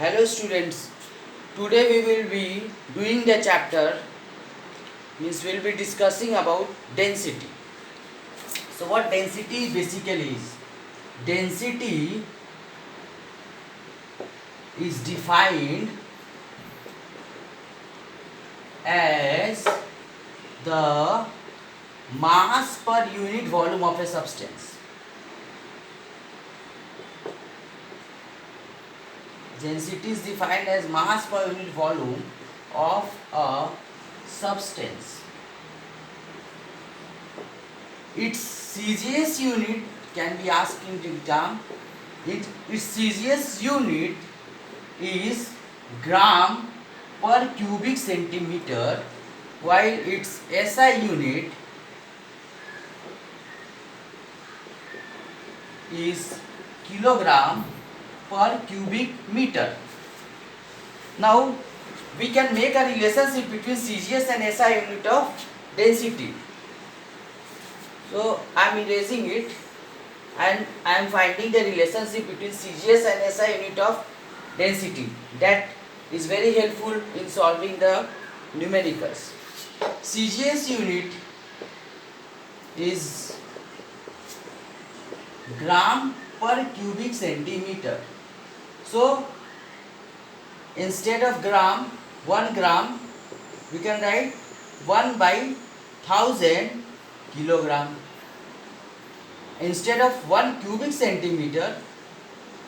Hello students, today we will be doing the chapter, means we will be discussing about density. So what density basically is? Density is defined as the mass per unit volume of a substance. Density is defined as mass per unit volume of a substance. Its CGS unit can be asked in the exam. Its CGS unit is gram per cubic centimeter, while its SI unit is kilogram per cubic meter. Now we can make a relationship between CGS and SI unit of density. So I am erasing it and I am finding the relationship between CGS and SI unit of density. That is very helpful in solving the numericals. CGS unit is gram per cubic centimeter. So instead of gram, 1 gram, we can write 1 by 1000 kilogram. Instead of 1 cubic centimeter,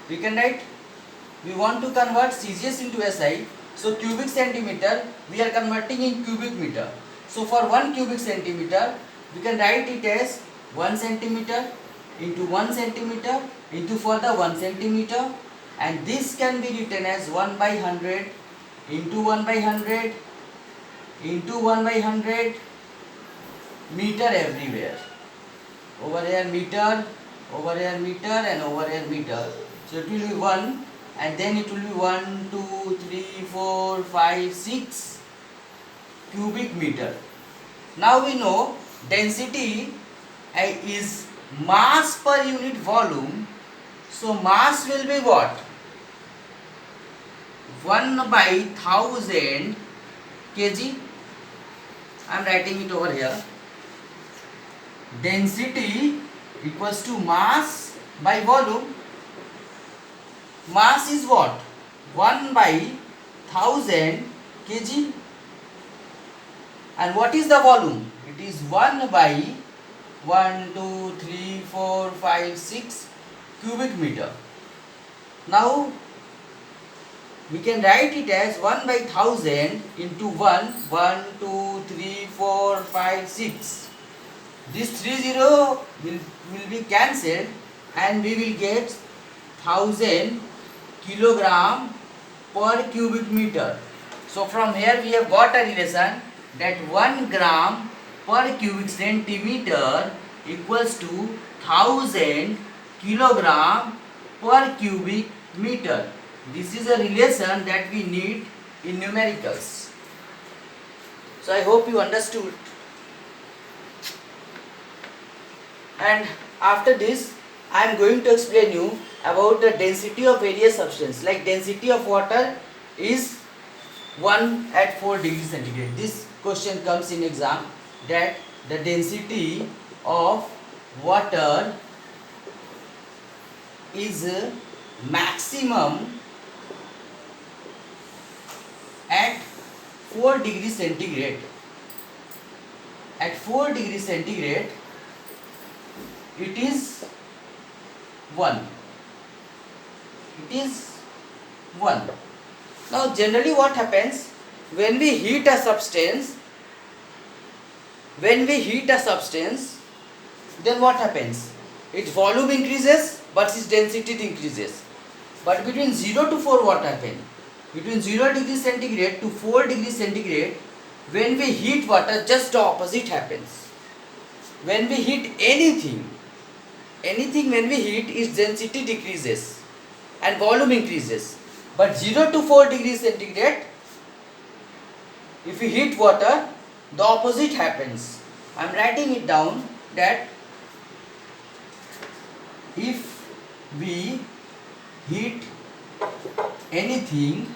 we can write, we want to convert CGS into SI, so cubic centimeter we are converting in cubic meter. So for 1 cubic centimeter, we can write it as 1 centimeter into 1 centimeter into further 1 centimeter, and this can be written as 1 by 100 into 1 by 100 into 1 by 100 meter everywhere. Over here meter, over here meter, and over here meter. So it will be 1, and then it will be 1, 2, 3, 4, 5, 6 cubic meter. Now we know density is mass per unit volume. So mass will be what? 1 by 1000 kg. I am writing it over here. Density equals to mass by volume. Mass is what? 1 by 1000 kg. And what is the volume? It is 1 by 1, 2, 3, 4, 5, 6 cubic meter. Now we can write it as 1 by 1000 into 1, 2, 3, 4, 5, 6. This 30 will be cancelled and we will get 1000 kilogram per cubic meter. So from here we have got a relation that 1 gram per cubic centimeter equals to 1000 kilogram per cubic meter. This is a relation that we need in numericals. So I hope you understood. And after this I am going to explain you about the density of various substances. Like density of water is 1 at 4 degrees centigrade. This question comes in exam, that the density of water is maximum at 4 degrees centigrade. At 4 degrees centigrade it is 1. It is 1. Now generally what happens when we heat a substance, then what happens? Its volume increases but its density decreases. But between 0 to 4 what happens? Between 0 degrees centigrade to 4 degrees centigrade, when we heat water, just the opposite happens. When we heat anything when we heat, its density decreases and volume increases. But 0 to 4 degrees centigrade, if we heat water, the opposite happens. I am writing it down that if we heat anything,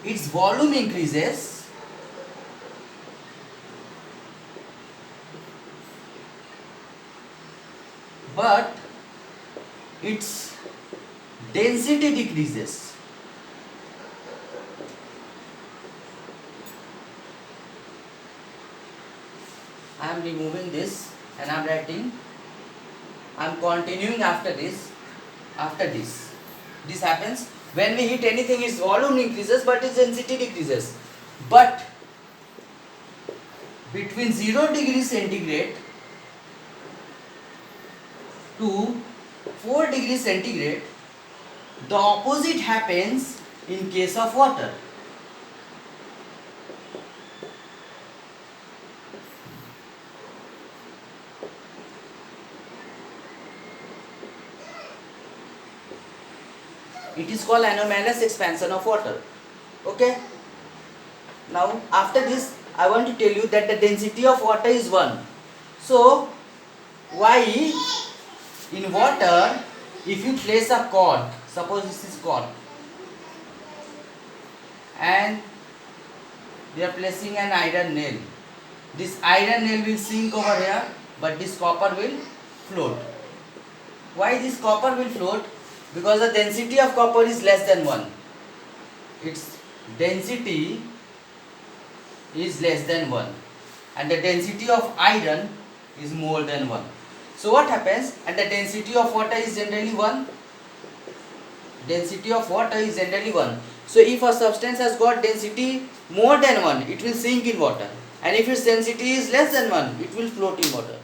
its volume increases, but its density decreases. I am removing this and I am writing, I am continuing after this. This happens when we hit anything, its volume increases but its density decreases. But between 0 degrees centigrade to 4 degrees centigrade, the opposite happens in case of water. It is called anomalous expansion of water. Okay. Now after this I want to tell you that the density of water is 1. So why in water, if you place a cord, suppose this is cord, and we are placing an iron nail, this iron nail will sink over here but this copper will float. Why this copper will float? Because the density of copper is less than 1. Its density is less than 1 and the density of iron is more than 1. So what happens? And the density of water is generally 1. Density of water is generally 1. So if a substance has got density more than 1, it will sink in water, and if its density is less than 1, it will float in water.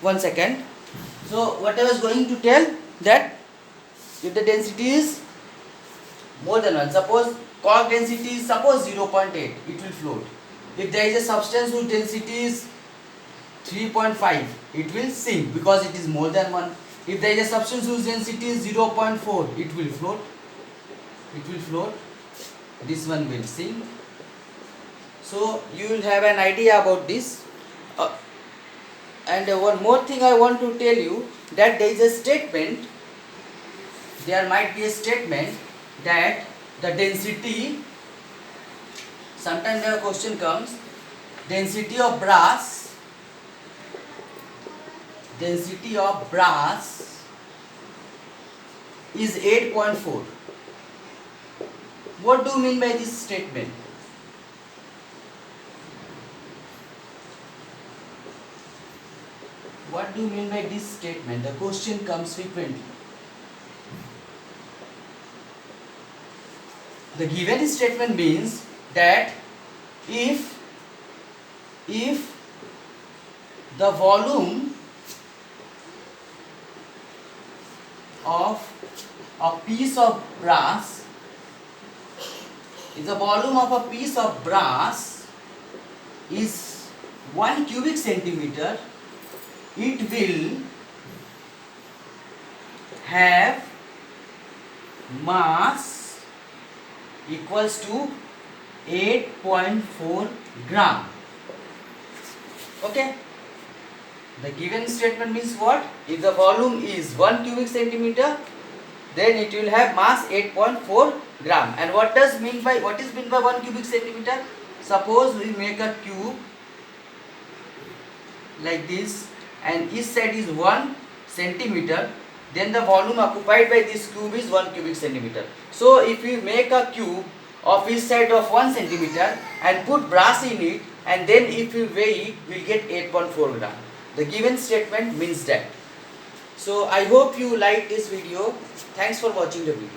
1 second. So what I was going to tell, that if the density is more than 1, suppose cork density is suppose 0.8, it will float. If there is a substance whose density is 3.5, it will sink because it is more than 1. If there is a substance whose density is 0.4, it will float. This one will sink. So you will have an idea about this. And one more thing I want to tell you, that there is a statement, there might be a statement that the density, sometimes the question comes, density of brass is 8.4. What do you mean by this statement? What do you mean by this statement? The question comes frequently. The given statement means that if the volume of a piece of brass is 1 cubic centimeter, it will have mass equals to 8.4 gram. Okay. The given statement means what? If the volume is 1 cubic centimeter, then it will have mass 8.4 gram. And what is meant by 1 cubic centimeter? Suppose we make a cube like this, and each side is 1 centimeter, then the volume occupied by this cube is 1 cubic centimeter. So if we make a cube of each side of 1 centimeter and put brass in it, and then if we weigh it, we will get 8.4 gram. The given statement means that. So I hope you like this video. Thanks for watching the video.